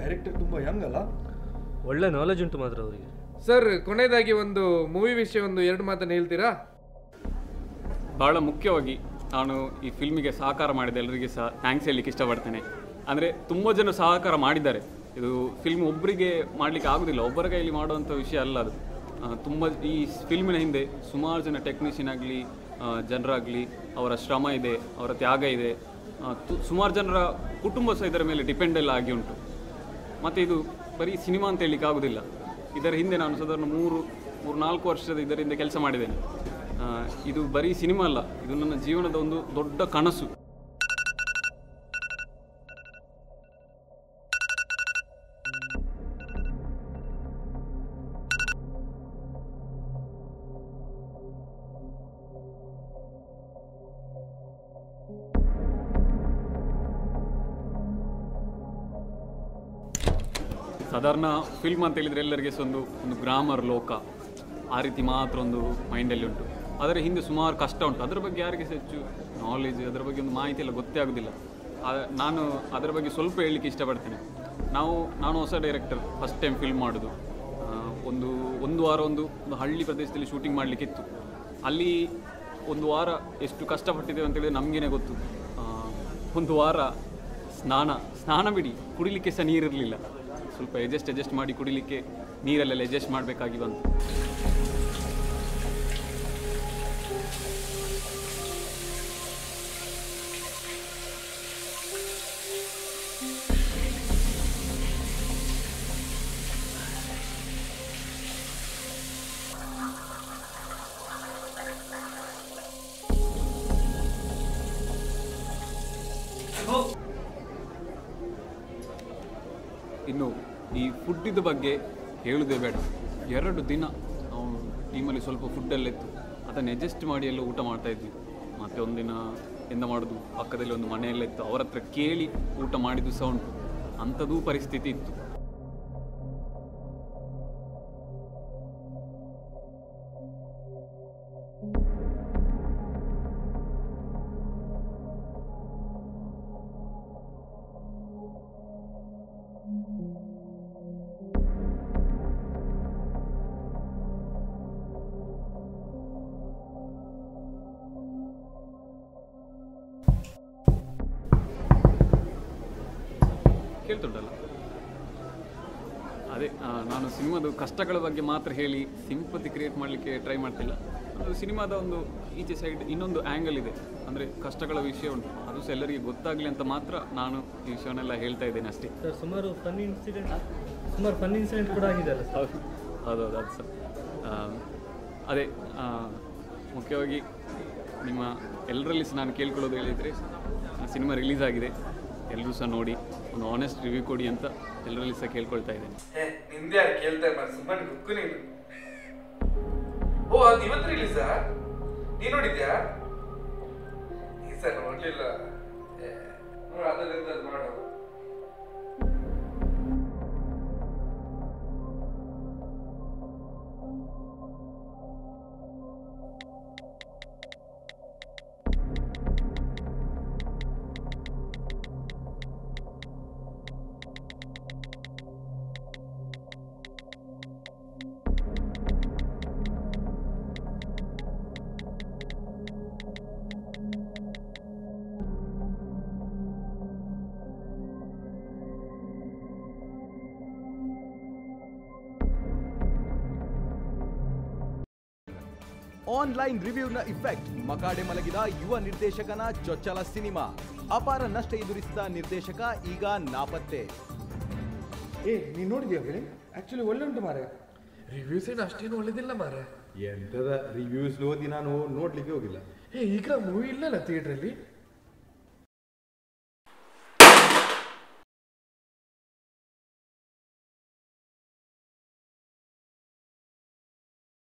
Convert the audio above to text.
Director ತುಂಬ Young ಅಲ್ಲ? ಒಳ್ಳೆ ನಾಲೆಜ್ ಉಂಟು ಮಾತ್ರ ಅವರಿಗೆ. ಸರ್, ಕೊನೆಯದಾಗಿ ಒಂದು ಮೂವಿ ವಿಷಯ ಒಂದು 2 ಮಾತನ್ನು ಹೇಳ್ತೀರಾ? ಭಾಳ ಮುಖ್ಯವಾಗಿ ನಾನು ಈ ಫಿಲ್ಮಿಗೆ ಸಹಕಾರ ಮಾಡಿದ ಎಲ್ಲರಿಗೆ ಸಹ ಥ್ಯಾಂಕ್ಸ್ ಹೇಳಲಿಕ್ಕೆ ಇಷ್ಟಪಡ್ತೇನೆ. ಅಂದರೆ ತುಂಬ ಜನ ಸಹಕಾರ ಮಾಡಿದ್ದಾರೆ. ಇದು ಫಿಲ್ಮ್ ಒಬ್ಬರಿಗೆ ಮಾಡಲಿಕ್ಕೆ ಆಗೋದಿಲ್ಲ, ಒಬ್ಬರ ಕೈಯಲ್ಲಿ ಮಾಡುವಂಥ ವಿಷಯ ಅಲ್ಲ ಅದು. ತುಂಬ ಈ ಫಿಲ್ಮಿನ ಹಿಂದೆ ಸುಮಾರು ಜನ ಟೆಕ್ನಿಷಿಯನ್ ಆಗಲಿ, ಜನರಾಗಲಿ, ಅವರ ಶ್ರಮ ಇದೆ, ಅವರ ತ್ಯಾಗ ಇದೆ. ಸುಮಾರು ಜನರ ಕುಟುಂಬ ಸಹ ಇದರ ಮೇಲೆ ಡಿಪೆಂಡ್ ಎಲ್ಲ ಆಗಿ ಉಂಟು. ಮತ್ತು ಇದು ಬರೀ ಸಿನಿಮಾ ಅಂತ ಹೇಳಲಿಕ್ಕೆ ಆಗೋದಿಲ್ಲ. ಇದರ ಹಿಂದೆ ನಾನು ಸಾಧಾರಣ 3-4 ವರ್ಷದ ಇದರ ಹಿಂದೆ ಕೆಲಸ ಮಾಡಿದ್ದೇನೆ. ಇದು ಬರೀ ಸಿನಿಮಾ ಅಲ್ಲ, ಇದು ನನ್ನ ಜೀವನದ ಒಂದು ದೊಡ್ಡ ಕನಸು. ಸಾಧಾರಣ ಫಿಲ್ಮ್ ಅಂತ ಹೇಳಿದರೆ ಎಲ್ಲರಿಗೆ ಸಹ ಒಂದು ಗ್ರಾಮರ್ ಲೋಕ, ಆ ರೀತಿ ಮಾತ್ರ ಒಂದು ಮೈಂಡಲ್ಲಿ ಉಂಟು. ಅದರ ಹಿಂದೆ ಸುಮಾರು ಕಷ್ಟ ಉಂಟು. ಅದರ ಬಗ್ಗೆ ಯಾರಿಗೆ ಹೆಚ್ಚು ನಾಲೆಜ್, ಅದರ ಬಗ್ಗೆ ಒಂದು ಮಾಹಿತಿ ಎಲ್ಲ ಗೊತ್ತೇ ಆಗೋದಿಲ್ಲ. ನಾನು ಅದರ ಬಗ್ಗೆ ಸ್ವಲ್ಪ ಹೇಳಲಿಕ್ಕೆ ಇಷ್ಟಪಡ್ತೇನೆ. ನಾನು ಹೊಸ ಡೈರೆಕ್ಟರ್, ಫಸ್ಟ್ ಟೈಮ್ ಫಿಲ್ಮ್ ಮಾಡೋದು. ಒಂದು ವಾರ ಒಂದು ಹಳ್ಳಿ ಪ್ರದೇಶದಲ್ಲಿ ಶೂಟಿಂಗ್ ಮಾಡಲಿಕ್ಕಿತ್ತು. ಅಲ್ಲಿ ಒಂದು ವಾರ ಎಷ್ಟು ಕಷ್ಟಪಟ್ಟಿದ್ದೇವೆ ಅಂತೇಳಿದ್ರೆ ನಮಗೇನೆ ಗೊತ್ತು. ಒಂದು ವಾರ ಸ್ನಾನ ಬಿಡಿ, ಕುಡಿಲಿಕ್ಕೆ ಸಹ ನೀರಿರಲಿಲ್ಲ. ಸ್ವಲ್ಪ ಅಡ್ಜಸ್ಟ್ ಮಾಡಿ ಕುಡಿಲಿಕ್ಕೆ ನೀರಲ್ಲೆಲ್ಲ ಅಡ್ಜಸ್ಟ್ ಮಾಡಬೇಕಾಗಿ ಬಂತು. ಇನ್ನು ಈ ಫುಡ್ಡಿದ ಬಗ್ಗೆ ಹೇಳೋದೇ ಬೇಡ. 2 ದಿನ ನಾವು ಟೀಮಲ್ಲಿ ಸ್ವಲ್ಪ ಫುಡ್ಡೆಲ್ಲ ಇತ್ತು, ಅದನ್ನು ಅಡ್ಜಸ್ಟ್ ಮಾಡಿ ಎಲ್ಲ ಊಟ ಮಾಡ್ತಾಯಿದ್ವಿ. ಮತ್ತು ಒಂದಿನ ಎಂತ ಮಾಡೋದು, ಪಕ್ಕದಲ್ಲಿ ಒಂದು ಮನೆಯೆಲ್ಲ ಇತ್ತು, ಅವರ ಹತ್ರ ಕೇಳಿ ಊಟ ಮಾಡಿದ್ದು ಸಹ ಉಂಟು. ಅಂಥದ್ದೂ ಪರಿಸ್ಥಿತಿ ಇತ್ತು. ಕೇಳ್ತುಂಟಲ್ಲ, ಅದೇ ನಾನು ಸಿನಿಮಾದ ಕಷ್ಟಗಳ ಬಗ್ಗೆ ಮಾತ್ರ ಹೇಳಿ ಸಿಂಪತಿ ಕ್ರಿಯೇಟ್ ಮಾಡಲಿಕ್ಕೆ ಟ್ರೈ ಮಾಡ್ತಿಲ್ಲ. ಅದು ಸಿನಿಮಾದ ಒಂದು ಈಚೆ ಸೈಡ್ ಇನ್ನೊಂದು ಆ್ಯಂಗಲ್ ಇದೆ, ಅಂದರೆ ಕಷ್ಟಗಳ ವಿಷಯ ಉಂಟು. ಅದು ಸಹ ಎಲ್ಲರಿಗೆ ಗೊತ್ತಾಗಲಿ ಅಂತ ಮಾತ್ರ ನಾನು ಈ ವಿಷಯವನ್ನೆಲ್ಲ ಹೇಳ್ತಾ ಇದ್ದೇನೆ ಅಷ್ಟೇ. ಸರ್, ಸುಮಾರು ಫನ್ ಇನ್ಸಿಡೆಂಟ್ ಕೂಡ ಆಗಿದೆ ಅಲ್ಲ? ಹೌದೌದು, ಅದು ಸರ್. ಅದೇ ಮುಖ್ಯವಾಗಿ ನಿಮ್ಮ ಎಲ್ಲರಲ್ಲಿ ಸಹ ನಾನು ಕೇಳ್ಕೊಳ್ಳೋದು ಹೇಳಿದರೆ, ಸಿನಿಮಾ ರಿಲೀಸ್ ಆಗಿದೆ, ಎಲ್ಲರೂ ಸಹ ನೋಡಿ ಒಂದು ಆನೆಸ್ಟ್ ರಿವ್ಯೂ ಕೊಡಿ ಅಂತ ಎಲ್ಲರಲ್ಲಿ ಸಹ ಕೇಳ್ಕೊಳ್ತಾ ಇದ್ದೇನೆ. ನಿಂದೆ ಕೇಳ್ತಾ ಸುಮ್ಮನೆ ಗುಕ್ಕು ನೀನು. ಓ, ಅದು ಇವತ್ತು ರಿಲೀಸಾ? ನೀನು ನೋಡಿದ್ಯಾ? ಈ ಸರ್ ನೋಡ್ಲಿಲ್ಲ. ಅದರಿಂದ ಮಾಡು. ಆನ್ಲೈನ್ ರಿವ್ಯೂನ ಇಫೆಕ್ಟ್, ಮಕಾಡೆ ಮಲಗಿದ ಯುವ ನಿರ್ದೇಶಕನ ಚೊಚ್ಚಲ ಸಿನಿಮಾ. ಅಪಾರ ನಷ್ಟ ಎದುರಿಸಿದ ನಿರ್ದೇಶಕ ಈಗ ನಾಪತ್ತೆ. ನೀನು ನೋಡಿದ್ಯಾ ಹೇಳಿ? ಆ್ಯಕ್ಚುಲಿ ಒಳ್ಳೆ ಉಂಟು ಮಾರೆ. ರಿವ್ಯೂಸ್ ಏನು ಅಷ್ಟೇನು ಒಳ್ಳೇದಿಲ್ಲ ಮಾರೆ. ಎಂಥದ ರಿವ್ಯೂಸ್ ಓದಿ ನಾನು ನೋಡ್ಲಿಕ್ಕೆ ಹೋಗಿಲ್ಲ. ಈಗ ಮೂವಿ ಇಲ್ಲಲ್ಲ ಥಿಯೇಟ್ರಲ್ಲಿ.